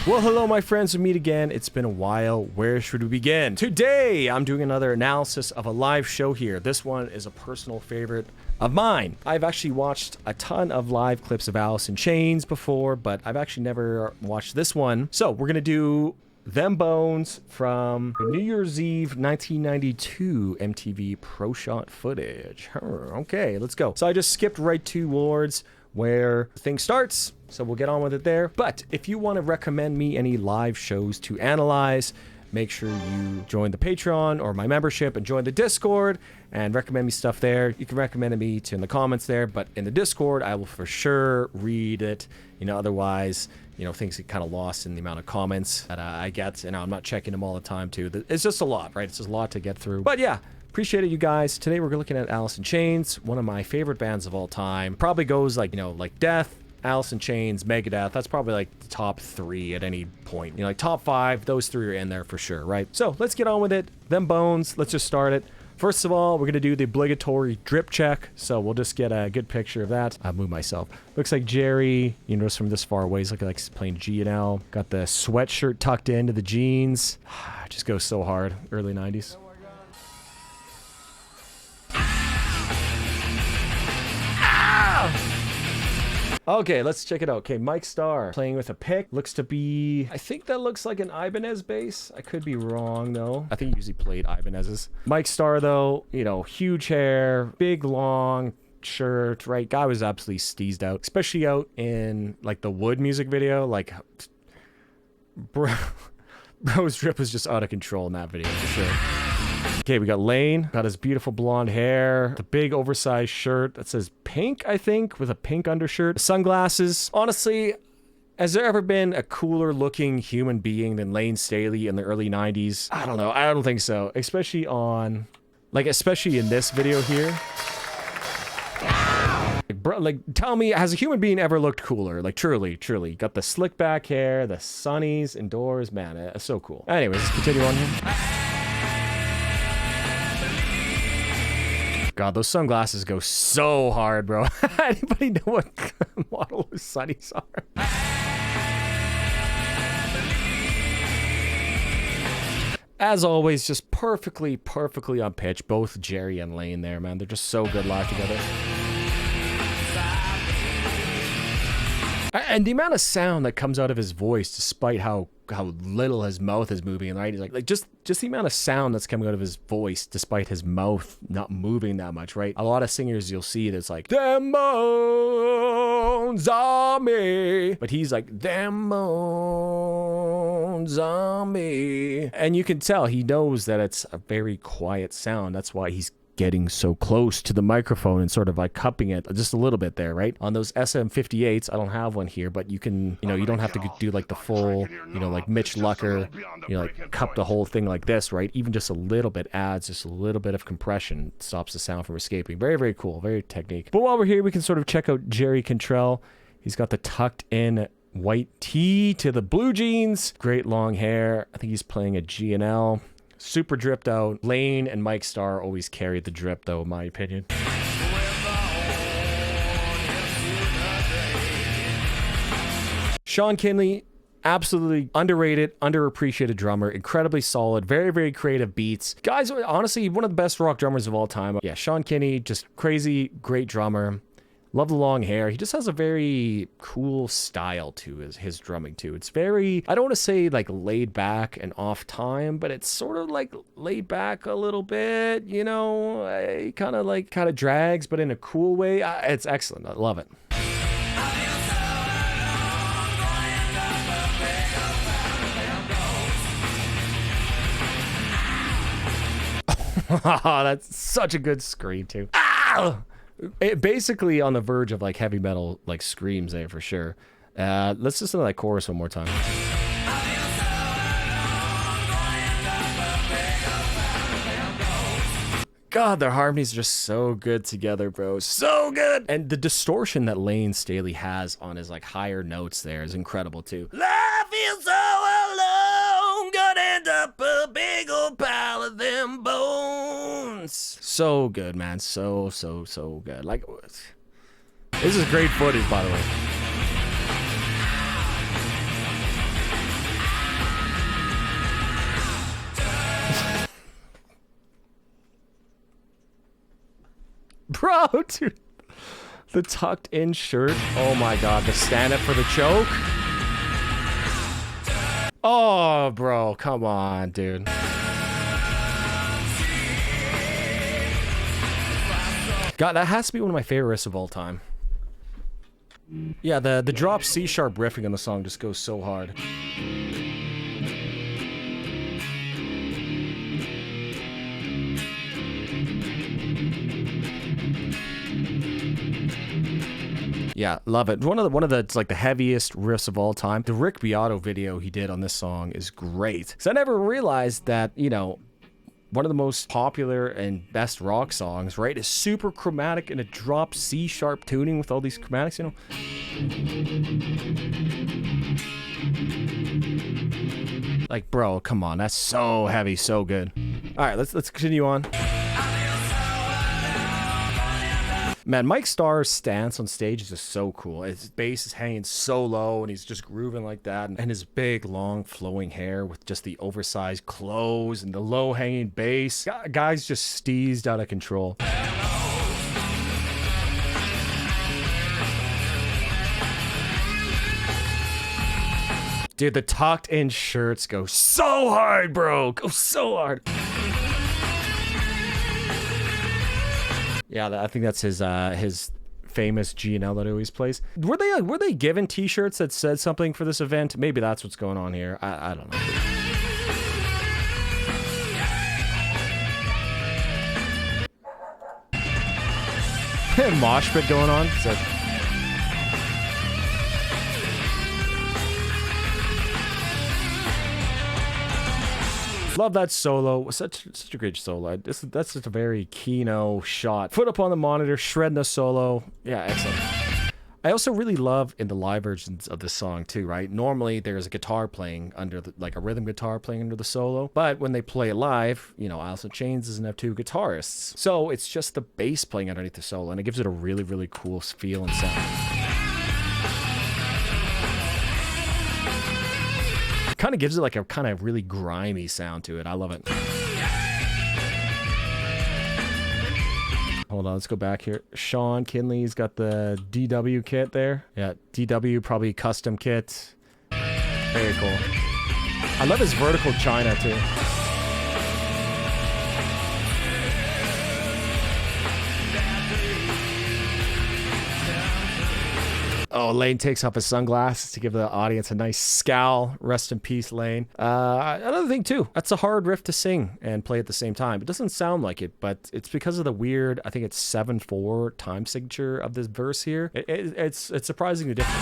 Well, hello, my friends. We meet again. It's been a while. Where should we begin? Today, I'm doing another analysis of a live show here. This one is a personal favorite of mine. I've actually watched a ton of live clips of Alice in Chains before, but I've actually never watched this one. So we're going to do Them Bones from New Year's Eve 1992 MTV Pro Shot footage. Okay, let's go. So I just skipped right towards where the thing starts, so we'll get on with it there. But if you want to recommend me any live shows to analyze, make sure you join the Patreon or my membership and join the Discord and recommend me stuff there. You can recommend me to in the comments there, but in the Discord, I will for sure read it. Otherwise, things get kind of lost in the amount of comments that I get, and I'm not checking them all the time too. It's just a lot, right? It's just a lot to get through. But yeah, appreciate it, you guys. Today we're looking at Alice in Chains, one of my favorite bands of all time. Probably goes like Death, Alice in Chains, Megadeth. That's probably like the top three at any point. Like top five, those three are in there for sure, right? So let's get on with it. Them Bones, let's just start it. First of all, we're going to do the obligatory drip check. So we'll just get a good picture of that. I'll move myself. Looks like Jerry, just from this far away, he's looking like he's playing G&L. Got the sweatshirt tucked into the jeans. Just goes so hard. Early 90s. Okay, let's check it out. Okay, Mike Starr playing with a pick. Looks to be, I think that looks like an Ibanez bass. I could be wrong though. I think he usually played Ibanez's. Mike Starr though, huge hair, big long shirt, right? Guy was absolutely steezed out, especially out in like the Wood music video. Like, bro's drip was just out of control in that video for sure. Okay, we got Lane, got his beautiful blonde hair, the big oversized shirt that says pink, I think, with a pink undershirt, sunglasses. Honestly, has there ever been a cooler looking human being than Lane Staley in the early 90s? I don't know. I don't think so. Especially in this video here. Tell me, has a human being ever looked cooler? Like, truly. Got the slick back hair, the sunnies indoors. Man, it's so cool. Anyways, let's continue on here. God, those sunglasses go so hard, bro. Anybody know what model of sunnies are? As always, just perfectly on pitch. Both Jerry and Lane there, man. They're just so good live together. And the amount of sound that comes out of his voice, despite how little his mouth is moving, right? He's like just the amount of sound that's coming out of his voice, despite his mouth not moving that much, right? A lot of singers you'll see that's like, them bones on me, but he's like, them bones on me, and you can tell he knows that it's a very quiet sound. That's why he's getting so close to the microphone and sort of like cupping it just a little bit there, right? On those SM58s, I don't have one here, but you can, you don't have to do like the full, like Mitch Lucker, like cup the whole thing like this, right? Even just a little bit adds just a little bit of compression, stops the sound from escaping. Very, very cool, very technique. But while we're here, we can sort of check out Jerry Cantrell. He's got the tucked in white tee to the blue jeans, great long hair. I think he's playing a G&L. Super dripped out. Lane and Mike Starr always carried the drip, though, in my opinion. Sean Kinley, absolutely underrated, underappreciated drummer. Incredibly solid, very, very creative beats. Guys, honestly, one of the best rock drummers of all time. Yeah, Sean Kinney, just crazy, great drummer. Love the long hair. He just has a very cool style to his drumming too. It's very, I don't want to say like laid back and off time, but it's sort of like laid back a little bit, kind of drags, but in a cool way. It's excellent. I love it. That's such a good scream too. Basically on the verge of like heavy metal like screams there for sure. Let's listen to that chorus one more time. God, their harmonies are just so good together, bro. So good. And the distortion that Lane Staley has on his like higher notes there is incredible too. Life is so alone, gonna end up a big old pile of them bones. So good, man. So good. Like, this is great footage, by the way. Bro, dude. The tucked in shirt. Oh my god, the stand up for the choke. Oh, bro, come on, dude. God, that has to be one of my favorite riffs of all time. Yeah, the drop C sharp riffing on the song just goes so hard. Yeah, love it. One of the it's like the heaviest riffs of all time. The Rick Beato video he did on this song is great. So I never realized that, you know, one of the most popular and best rock songs, right, is super chromatic and a drop C sharp tuning with all these chromatics, you know. Like, bro, come on, that's so heavy, so good. All right, let's continue on. Man, Mike Starr's stance on stage is just so cool. His bass is hanging so low, and he's just grooving like that. And his big, long, flowing hair with just the oversized clothes and the low-hanging bass. Guy's just steezed out of control. Dude, the tucked-in shirts go so hard, bro. Go so hard. Yeah, I think that's his famous G&L that he always plays. Were they given T-shirts that said something for this event? Maybe that's what's going on here. I don't know. Mosh pit going on. So love that solo. Such a great solo. That's just a very Kino shot. Foot up on the monitor, shredding the solo. Yeah, excellent. I also really love in the live versions of this song too, right? Normally there's a guitar playing under like a rhythm guitar playing under the solo, but when they play it live, you know, Alice in Chains doesn't have two guitarists. So it's just the bass playing underneath the solo, and it gives it a really, really cool feel and sound. Kind of gives it like a kind of really grimy sound to it. I love it. Hold on, let's go back here. Sean Kinley's got the DW kit there. Yeah, DW, probably custom kit. Very cool. I love his vertical China too. Oh, Lane takes off his sunglasses to give the audience a nice scowl. Rest in peace, Lane. Another thing, too. That's a hard riff to sing and play at the same time. It doesn't sound like it, but it's because of the weird, I think it's 7/4 time signature of this verse here. It's surprisingly different.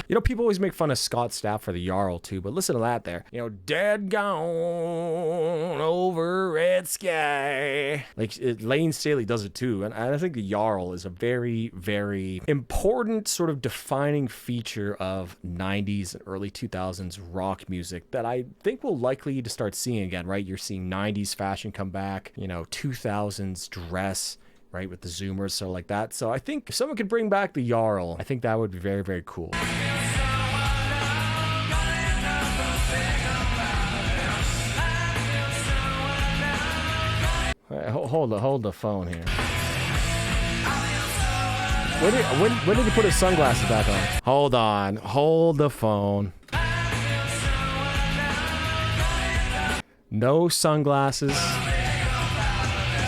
You know, people always make fun of Scott Stapp for the Jarl too, but listen to that there. You know, dead gone over red sky. Like, Lane Staley does it too, and I think the Jarl is a very, very important sort of defining feature of 90s and early 2000s rock music that I think we'll likely to start seeing again, right? You're seeing 90s fashion come back, you know, 2000s dress, right, with the zoomers, so like that. So I think if someone could bring back the Jarl, I think that would be very, very cool. All right, hold the phone here. When did he put his sunglasses back on? Hold the phone. No sunglasses.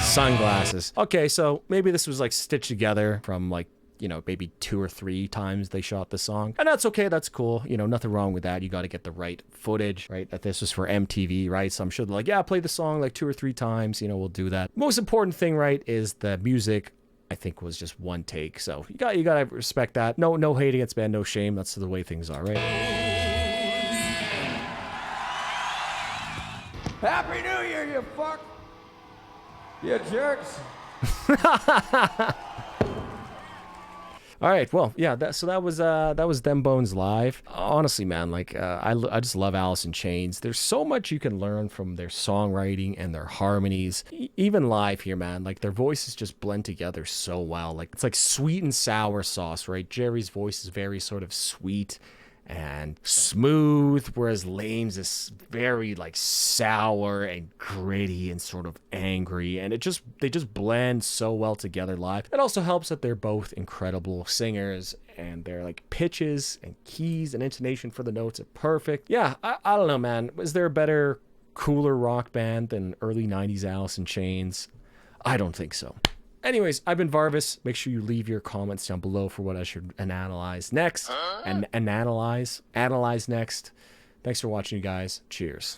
Sunglasses. Okay, so maybe this was like stitched together from like, you know, maybe 2 or 3 times they shot the song. And that's okay, that's cool. You know, nothing wrong with that. You got to get the right footage, right? That this was for MTV, right? So I'm sure they're like, yeah, play the song like 2 or 3 times. You know, we'll do that. Most important thing, right, is the music. I think was just one take. So you gotta respect that. No hate against band, no shame. That's the way things are, right? Happy New Year, you fuck! You jerks! All right, well, yeah. That was Them Bones live. Honestly, man, like I just love Alice in Chains. There's so much you can learn from their songwriting and their harmonies. Even live here, man, like their voices just blend together so well. Like it's like sweet and sour sauce, right? Jerry's voice is very sort of sweet, and smooth, whereas Lame's is very like sour and gritty and sort of angry, and they just blend so well together live. It also helps that they're both incredible singers, and their like pitches and keys and intonation for the notes are perfect. Yeah, I don't know, man. Is there a better, cooler rock band than early 90s Alice in Chains? I don't think so. Anyways, I've been Varvis. Make sure you leave your comments down below for what I should analyze next. And analyze next. Thanks for watching, you guys. Cheers.